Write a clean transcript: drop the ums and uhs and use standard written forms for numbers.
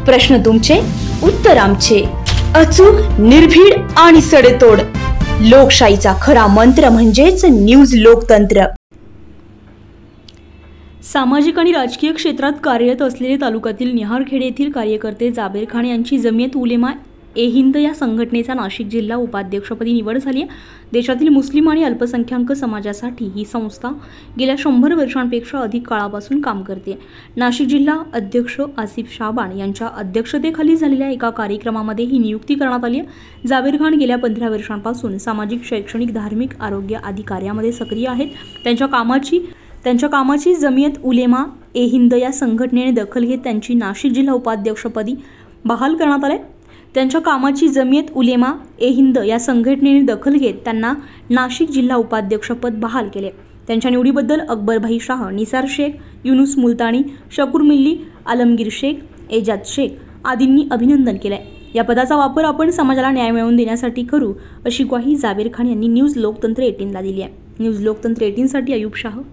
प्रश्न तुमचे, उत्तर आमचे. अचूक, निर्भीड आणि सडेतोड. लोकशाहीचा खरा मंत्र म्हणजेच न्यूज लोकतंत्र. सामाजिक आणि राजकीय क्षेत्रात कार्यरत असलेले तालुक्यातील निहारखेड येथील कार्यकर्ते जाबेर खान यांची जमियत उलेमा ए हिंद या संघटनेचा नाशिक जिल्हा उपाध्यक्षपदी निवड झाली आहे. देशातील मुस्लिम आणि अल्पसंख्याक समाजासाठी ही संस्था गेल्या 100 वर्षांपेक्षा अधिक काळापासून काम करते. नाशिक जिल्हा अध्यक्ष आसिफ शाबान यांच्या अध्यक्षतेखाली झालेल्या एका कार्यक्रमामध्ये ही नियुक्ती करण्यात आली आहे. जाबेर खान गेल्या 15 वर्षांपासून सामाजिक, शैक्षणिक, धार्मिक, आरोग्य आदी कार्यामध्ये सक्रिय आहेत. त्यांच्या कामाची जमियत उलेमा ए हिंद या संघटनेने दखल घेत त्यांची नाशिक जिल्हा उपाध्यक्षपदी बहाल करण्यात आले. त्यांच्या कामाची जमियत उलेमा ए हिंद या संघटनेने दखल घेत त्यांना नाशिक जिल्हा उपाध्यक्षपद बहाल केले. त्यांच्या निवडीबद्दल अकबरभाई शाह, निसार शेख, युनुस मुलतानी, शकूर मिल्ली, आलमगीर शेख, एजाज शेख आदींनी अभिनंदन केले. या पदाचा वापर आपण समाजाला न्याय मिळवून देण्यासाठी करू, अशी ग्वाही जाबेर खान यांनी न्यूज लोकतंत्र 18 ला दिली आहे. न्यूज लोकतंत्र 18 साठी अयूब शाह.